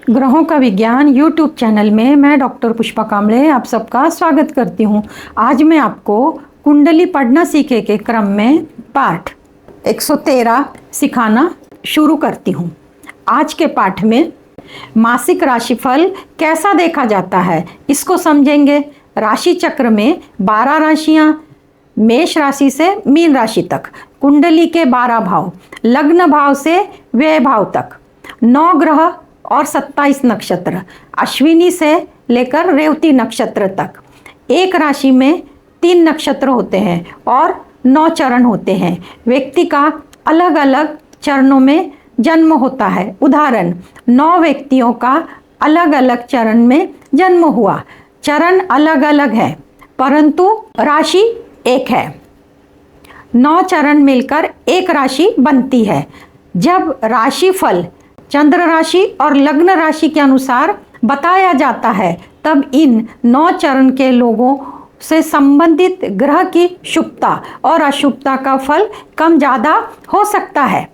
ग्रहों का विज्ञान यूट्यूब चैनल में मैं डॉक्टर पुष्पा कांबळे आप सबका स्वागत करती हूँ। आज मैं आपको कुंडली पढ़ना सीखे के क्रम में पाठ 113 सिखाना शुरू करती हूँ। आज के पाठ में मासिक राशिफल कैसा देखा जाता है इसको समझेंगे। राशि चक्र में 12 राशियाँ, मेष राशि से मीन राशि तक, कुंडली के 12 भाव, लग्न भाव से व्यय भाव तक, 9 ग्रह और 27 नक्षत्र, अश्विनी से लेकर रेवती नक्षत्र तक। एक राशि में 3 नक्षत्र होते हैं और 9 चरण होते हैं। व्यक्ति का अलग अलग चरणों में जन्म होता है। उदाहरण, 9 व्यक्तियों का अलग अलग चरण में जन्म हुआ। चरण अलग अलग है परंतु राशि एक है। 9 चरण मिलकर एक राशि बनती है। जब राशि फल चंद्र राशि और लग्न राशि के अनुसार बताया जाता है तब इन 9 चरण के लोगों से संबंधित ग्रह की शुभता और अशुभता का फल कम ज़्यादा हो सकता है।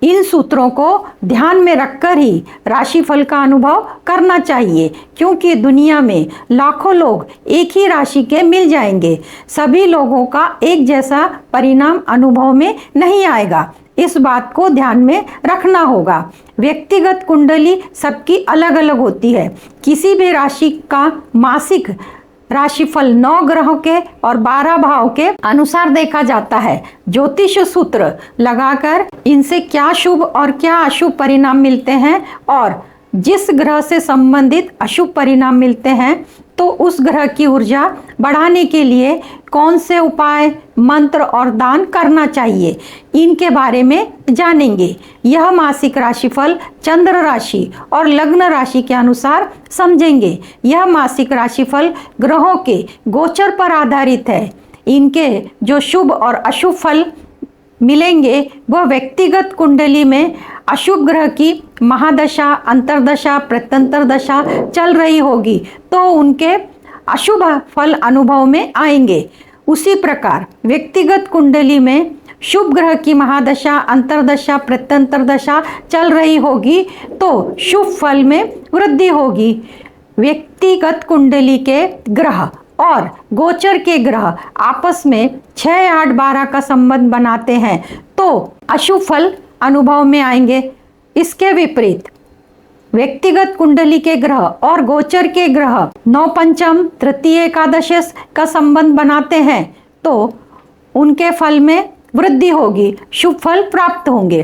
इन सूत्रों को ध्यान में रखकर ही राशिफल का अनुभव करना चाहिए, क्योंकि दुनिया में लाखों लोग एक ही राशि के मिल जाएंगे। सभी लोगों का एक जैसा परिणाम अनुभव में नहीं आएगा। इस बात को ध्यान में रखना होगा। व्यक्तिगत कुंडली सबकी अलग अलग होती है। किसी भी राशि का मासिक राशिफल 9 ग्रहों के और 12 भाव के अनुसार देखा जाता है। ज्योतिष सूत्र लगाकर इनसे क्या शुभ और क्या अशुभ परिणाम मिलते हैं और जिस ग्रह से संबंधित अशुभ परिणाम मिलते हैं तो उस ग्रह की ऊर्जा बढ़ाने के लिए कौन से उपाय, मंत्र और दान करना चाहिए, इनके बारे में जानेंगे। यह मासिक राशिफल चंद्र राशि और लग्न राशि के अनुसार समझेंगे। यह मासिक राशिफल ग्रहों के गोचर पर आधारित है। इनके जो शुभ और अशुभ फल मिलेंगे वह व्यक्तिगत कुंडली में अशुभ ग्रह की महादशा, अंतरदशा, प्रत्यंतर दशा चल रही होगी तो उनके अशुभ फल अनुभव में आएंगे। उसी प्रकार व्यक्तिगत कुंडली में शुभ ग्रह की महादशा, अंतरदशा, प्रत्यंतर दशा चल रही होगी तो शुभ फल में वृद्धि होगी। व्यक्तिगत कुंडली के ग्रह और गोचर के ग्रह आपस में 6, 8, 12 का संबंध बनाते हैं तो अशुभ फल अनुभव में आएंगे। इसके विपरीत व्यक्तिगत कुंडली के ग्रह और गोचर के ग्रह 9 पंचम, तृतीय, एकादश का संबंध बनाते हैं तो उनके फल में वृद्धि होगी, शुभ फल प्राप्त होंगे।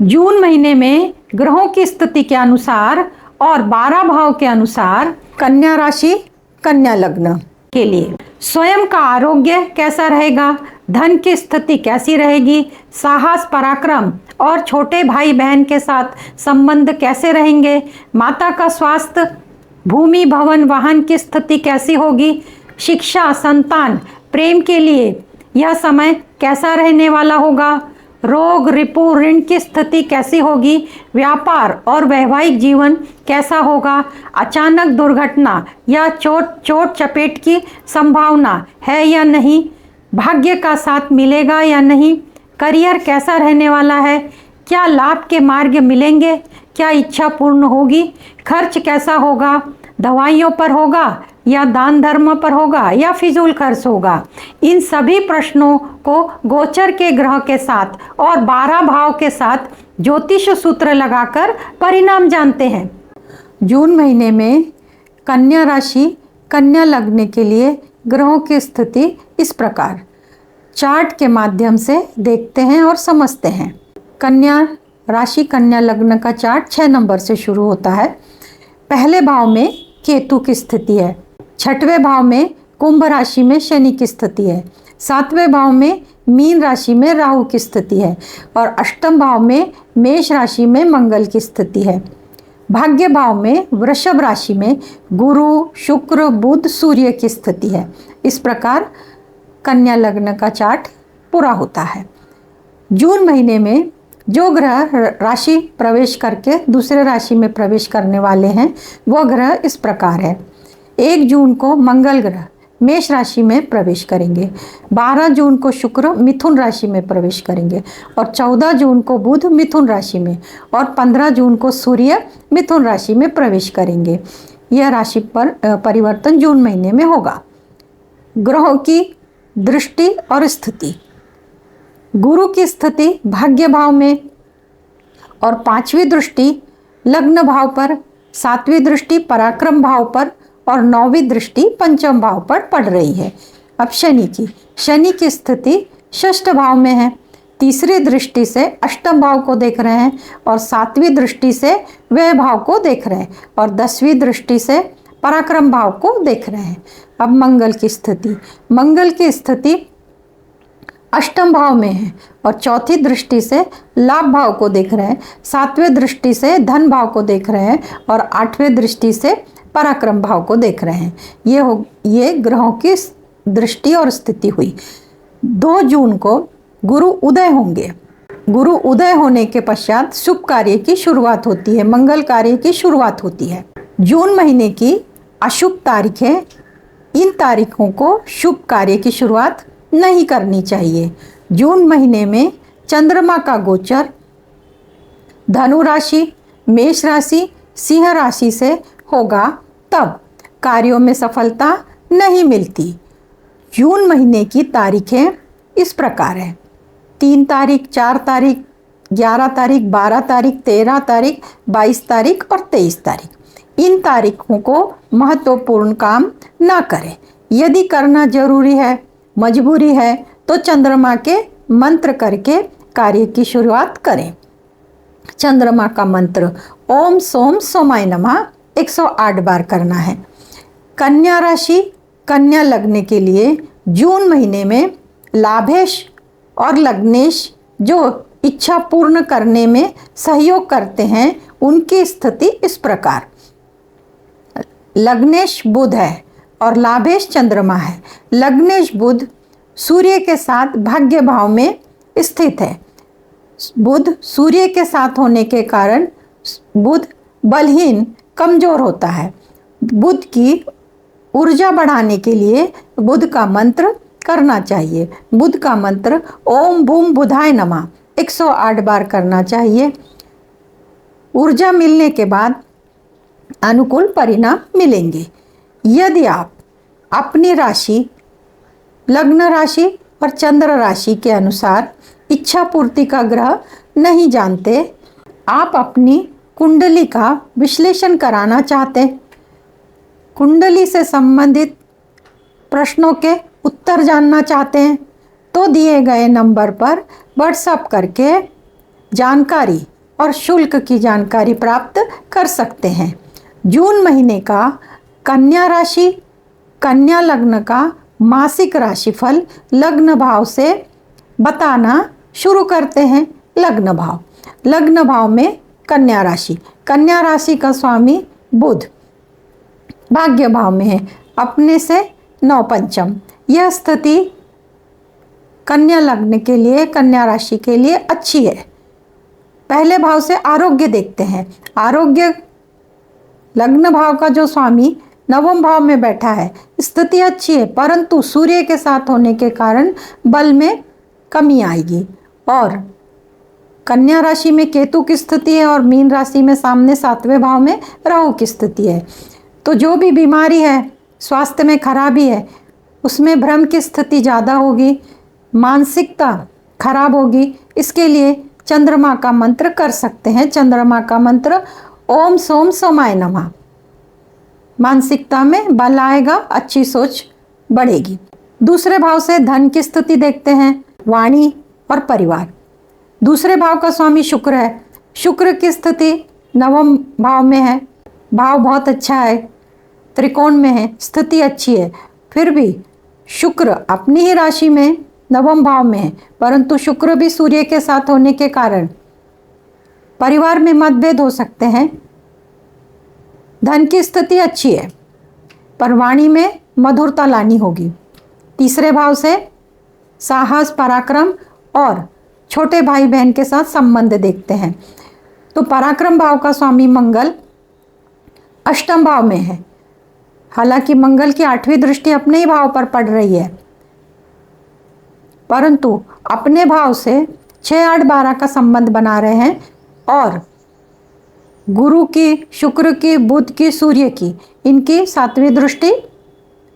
जून महीने में ग्रहों की स्थिति के अनुसार और 12 भाव के अनुसार कन्या राशि, कन्या लग्न के लिए स्वयं का आरोग्य कैसा रहेगा, धन की स्थिति कैसी रहेगी, साहस, पराक्रम और छोटे भाई बहन के साथ संबंध कैसे रहेंगे, माता का स्वास्थ्य, भूमि, भवन, वाहन की स्थिति कैसी होगी, शिक्षा, संतान, प्रेम के लिए यह समय कैसा रहने वाला होगा, रोग, रिपु, ऋण की स्थिति कैसी होगी, व्यापार और वैवाहिक जीवन कैसा होगा, अचानक दुर्घटना या चोट चपेट की संभावना है या नहीं, भाग्य का साथ मिलेगा या नहीं, करियर कैसा रहने वाला है, क्या लाभ के मार्ग मिलेंगे, क्या इच्छा पूर्ण होगी, खर्च कैसा होगा, दवाइयों पर होगा या दान धर्म पर होगा या फिजूल खर्च होगा। इन सभी प्रश्नों को गोचर के ग्रह के साथ और 12 भाव के साथ ज्योतिष सूत्र लगाकर परिणाम जानते हैं। जून महीने में कन्या राशि, कन्या लग्न के लिए ग्रहों की स्थिति इस प्रकार चार्ट के माध्यम से देखते हैं और समझते हैं। कन्या राशि, कन्या लग्न का चार्ट 6 नंबर से शुरू होता है। पहले भाव में केतु की स्थिति है, 6वें भाव में कुंभ राशि में शनि की स्थिति है, 7वें भाव में मीन राशि में राहु की स्थिति है और 8वें भाव में मेष राशि में मंगल की स्थिति है। भाग्य भाव में वृषभ राशि में गुरु, शुक्र, बुध, सूर्य की स्थिति है। इस प्रकार कन्या लग्न का चार्ट पूरा होता है। जून महीने में जो ग्रह राशि प्रवेश करके दूसरे राशि में प्रवेश करने वाले हैं वह ग्रह इस प्रकार है। 1 जून को मंगल ग्रह मेष राशि में प्रवेश करेंगे। 12 जून को शुक्र मिथुन राशि में प्रवेश करेंगे और 14 जून को बुध मिथुन राशि में और 15 जून को सूर्य मिथुन राशि में प्रवेश करेंगे। यह राशि पर परिवर्तन जून महीने में होगा। ग्रहों की दृष्टि और स्थिति। गुरु की स्थिति भाग्य भाव में और 5वीं दृष्टि लग्न भाव पर, 7वीं दृष्टि पराक्रम भाव पर और 9वीं दृष्टि पंचम भाव पर पड़ रही है। अब शनि की स्थिति षष्ठ भाव में है। 3री दृष्टि से अष्टम भाव को देख रहे हैं और 7वीं दृष्टि से व्यय भाव को देख रहे हैं और 10वीं दृष्टि से पराक्रम भाव को देख रहे हैं। अब मंगल की स्थिति अष्टम भाव में है और 4थी दृष्टि से लाभ भाव को देख रहे हैं, 7वें दृष्टि से धन भाव को देख रहे हैं और 8वें दृष्टि से पराक्रम भाव को देख रहे हैं। ये ग्रहों की दृष्टि और स्थिति हुई। 2 जून को गुरु उदय होंगे। गुरु उदय होने के पश्चात शुभ कार्य की शुरुआत होती है, मंगल कार्य की शुरुआत होती है। जून महीने की अशुभ तारीखें, इन तारीखों को शुभ कार्य की शुरुआत नहीं करनी चाहिए। जून महीने में चंद्रमा का गोचर धनु राशि, मेष राशि, सिंह राशि से होगा, तब कार्यों में सफलता नहीं मिलती। जून महीने की तारीखें इस प्रकार है: 3 तारीख, 4 तारीख, 11 तारीख, 12 तारीख, 13 तारीख, 22 तारीख और 23 तारीख। इन तारीखों को महत्वपूर्ण काम ना करें। यदि करना जरूरी है, मजबूरी है, तो चंद्रमा के मंत्र करके कार्य की शुरुआत करें। चंद्रमा का मंत्र ओम सोम सोमाय नमः 108 बार करना है। कन्या राशि, कन्या लग्न के लिए जून महीने में लाभेश और लग्नेश जो इच्छा पूर्ण करने में सहयोग करते हैं, उनकी स्थिति इस प्रकार: लग्नेश बुध है और लाभेश चंद्रमा है। लग्नेश बुध सूर्य के साथ भाग्य भाव में स्थित है। बुध सूर्य के साथ होने के कारण बुध बलहीन, कमजोर होता है। बुध की ऊर्जा बढ़ाने के लिए बुध का मंत्र करना चाहिए। बुध का मंत्र ओम बूम बुधाय नमः 108 बार करना चाहिए। ऊर्जा मिलने के बाद अनुकूल परिणाम मिलेंगे। यदि आप अपनी राशि, लग्न राशि और चंद्र राशि के अनुसार इच्छा पूर्ति का ग्रह नहीं जानते, आप अपनी कुंडली का विश्लेषण कराना चाहते, कुंडली से संबंधित प्रश्नों के उत्तर जानना चाहते हैं, तो दिए गए नंबर पर व्हाट्सएप करके जानकारी और शुल्क की जानकारी प्राप्त कर सकते हैं। जून महीने का कन्या राशि, कन्या लग्न का मासिक राशिफल लग्न भाव से बताना शुरू करते हैं। लग्न भाव में कन्या राशि का स्वामी बुध भाग्य भाव में है, अपने से 9 पंचम। यह स्थिति कन्या लग्न के लिए, कन्या राशि के लिए अच्छी है। पहले भाव से आरोग्य देखते हैं। आरोग्य, लग्न भाव का जो स्वामी 9वें भाव में बैठा है, स्थिति अच्छी है, परंतु सूर्य के साथ होने के कारण बल में कमी आएगी। और कन्या राशि में केतु की स्थिति है और मीन राशि में सामने 7वें भाव में राहु की स्थिति है। तो जो भी बीमारी है, स्वास्थ्य में खराबी है, उसमें भ्रम की स्थिति ज़्यादा होगी, मानसिकता खराब होगी। इसके लिए चंद्रमा का मंत्र कर सकते हैं। चंद्रमा का मंत्र ओम सोम सोमाय नमः। मानसिकता में बल आएगा, अच्छी सोच बढ़ेगी। दूसरे भाव से धन की स्थिति देखते हैं, वाणी और परिवार। दूसरे भाव का स्वामी शुक्र है। शुक्र की स्थिति 9वें भाव में है, भाव बहुत अच्छा है, त्रिकोण में है, स्थिति अच्छी है। फिर भी शुक्र अपनी ही राशि में 9वें भाव में है, परंतु शुक्र भी सूर्य के साथ होने के कारण परिवार में मतभेद हो सकते हैं। धन की स्थिति अच्छी है, पर वाणी में मधुरता लानी होगी। तीसरे भाव से साहस, पराक्रम और छोटे भाई बहन के साथ संबंध देखते हैं। तो पराक्रम भाव का स्वामी मंगल अष्टम भाव में है। हालांकि मंगल की 8वीं दृष्टि अपने ही भाव पर पड़ रही है, परंतु अपने भाव से 6, 8, 12 का संबंध बना रहे हैं और गुरु की, शुक्र की, बुध की, सूर्य की, इनकी 7वीं दृष्टि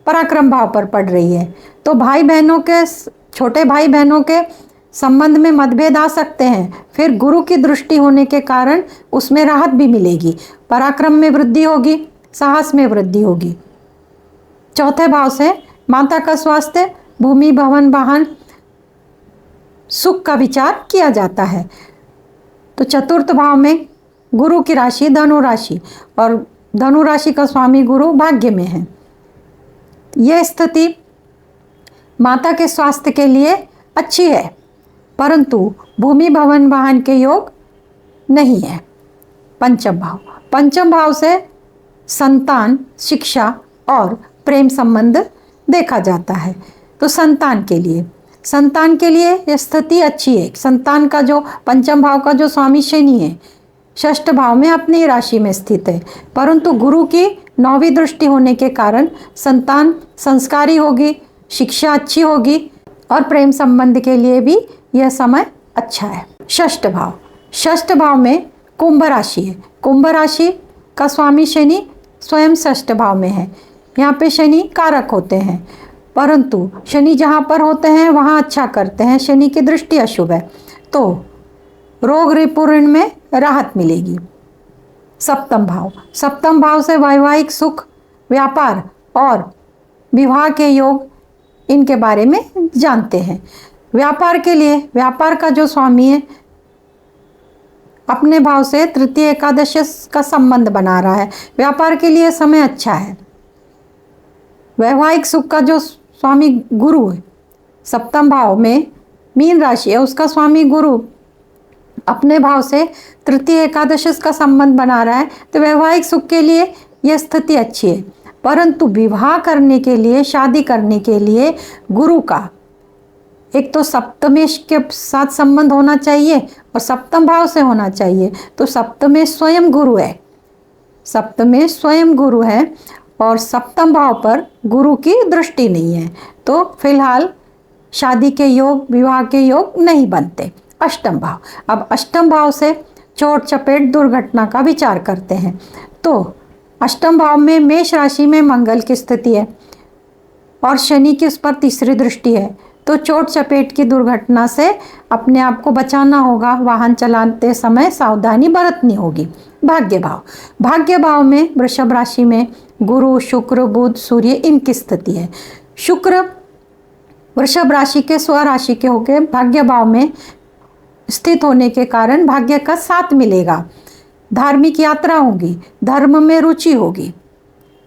पराक्रम भाव पर पड़ रही है। तो भाई बहनों के, छोटे भाई बहनों के संबंध में मतभेद आ सकते हैं, फिर गुरु की दृष्टि होने के कारण उसमें राहत भी मिलेगी, पराक्रम में वृद्धि होगी, साहस में वृद्धि होगी। चौथे भाव से माता का स्वास्थ्य, भूमि, भवन, वाहन, सुख का विचार किया जाता है। तो चतुर्थ भाव में गुरु की राशि धनु राशि, और धनु राशि का स्वामी गुरु भाग्य में है। यह स्थिति माता के स्वास्थ्य के लिए अच्छी है, परंतु भूमि, भवन, वाहन के योग नहीं है। पंचम भाव से संतान, शिक्षा और प्रेम संबंध देखा जाता है। तो संतान के लिए यह स्थिति अच्छी है। संतान का जो पंचम भाव का जो स्वामी शनि है, षष्ठ भाव में अपनी राशि में स्थित है, परंतु गुरु की 9वीं दृष्टि होने के कारण संतान संस्कारी होगी, शिक्षा अच्छी होगी और प्रेम संबंध के लिए भी यह समय अच्छा है। षष्ठ भाव में कुंभ राशि है। कुंभ राशि का स्वामी शनि स्वयं षष्ठ भाव में है। यहाँ पे शनि कारक होते हैं, परंतु शनि जहाँ पर होते हैं वहाँ अच्छा करते हैं। शनि की दृष्टि अशुभ है, तो रोग रिपु ऋण में राहत मिलेगी। सप्तम भाव से वैवाहिक सुख, व्यापार और विवाह के योग, इनके बारे में जानते हैं। व्यापार के लिए व्यापार का जो स्वामी है अपने भाव से तृतीय एकादश का संबंध बना रहा है। व्यापार के लिए समय अच्छा है। वैवाहिक सुख का जो स्वामी गुरु है, सप्तम भाव में मीन राशि है, उसका स्वामी गुरु अपने भाव से तृतीय एकादश का संबंध बना रहा है, तो वैवाहिक सुख के लिए यह स्थिति अच्छी है। परंतु विवाह करने के लिए, शादी करने के लिए गुरु का एक तो सप्तमेश के साथ संबंध होना चाहिए और सप्तम भाव से होना चाहिए। तो सप्तमेश स्वयं गुरु है और सप्तम भाव पर गुरु की दृष्टि नहीं है, तो फिलहाल शादी के योग, विवाह के योग नहीं बनते। अब अष्टम भाव से चोट चपेट, दुर्घटना का विचार करते हैं। तो अष्टम भाव में मेष राशि में मंगल की स्थिति है और शनि की उस पर तीसरी दृष्टि है, तो चोट चपेट की दुर्घटना से अपने आप को बचाना होगा। वाहन चलाते समय सावधानी बरतनी होगी। भाग्य भाव में वृषभ राशि में गुरु, शुक्र, बुध, सूर्य, इनकी स्थिति है। शुक्र वृषभ राशि के स्वराशि के होकर भाग्य भाव में स्थित होने के कारण भाग्य का साथ मिलेगा, धार्मिक यात्रा होगी, धर्म में रुचि होगी।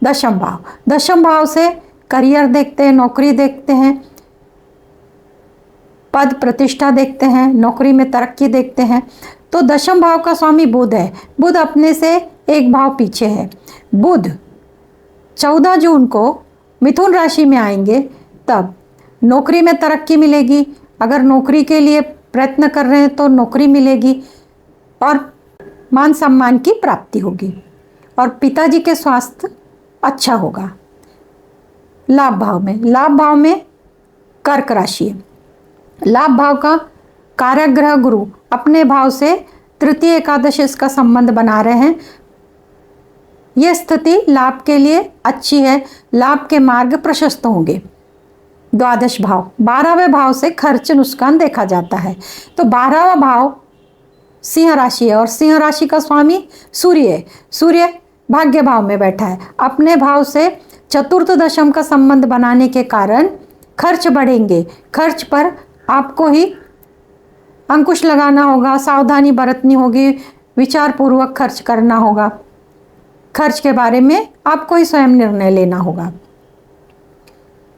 दशम भाव से करियर देखते हैं, नौकरी देखते हैं, पद प्रतिष्ठा देखते हैं, नौकरी में तरक्की देखते हैं। तो दशम भाव का स्वामी बुध है। बुध अपने से एक भाव पीछे है। बुध 14 जून को मिथुन राशि में आएंगे, तब नौकरी में तरक्की मिलेगी। अगर नौकरी के लिए प्रयत्न कर रहे हैं तो नौकरी मिलेगी और मान सम्मान की प्राप्ति होगी और पिताजी के स्वास्थ्य अच्छा होगा। लाभ भाव में कर्क राशि है। लाभ भाव का कारक ग्रह गुरु अपने भाव से तृतीय एकादश का संबंध बना रहे हैं। यह स्थिति लाभ के लिए अच्छी है, लाभ के मार्ग प्रशस्त होंगे। द्वादश भाव 12वें भाव से खर्च नुकसान देखा जाता है। तो 12वां भाव सिंह राशि है और सिंह राशि का स्वामी सूर्य है। सूर्य भाग्य भाव में बैठा है। अपने भाव से चतुर्थ दशम का संबंध बनाने के कारण खर्च बढ़ेंगे। खर्च पर आपको ही अंकुश लगाना होगा, सावधानी बरतनी होगी, विचार पूर्वक खर्च करना होगा। खर्च के बारे में आपको ही स्वयं निर्णय लेना होगा।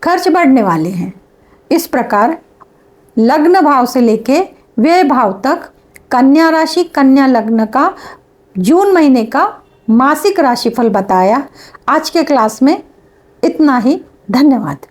खर्च बढ़ने वाले हैं। इस प्रकार लग्न भाव से लेके व्यय भाव तक कन्या राशि, कन्या लग्न का जून महीने का मासिक राशिफल बताया। आज के क्लास में इतना ही। धन्यवाद।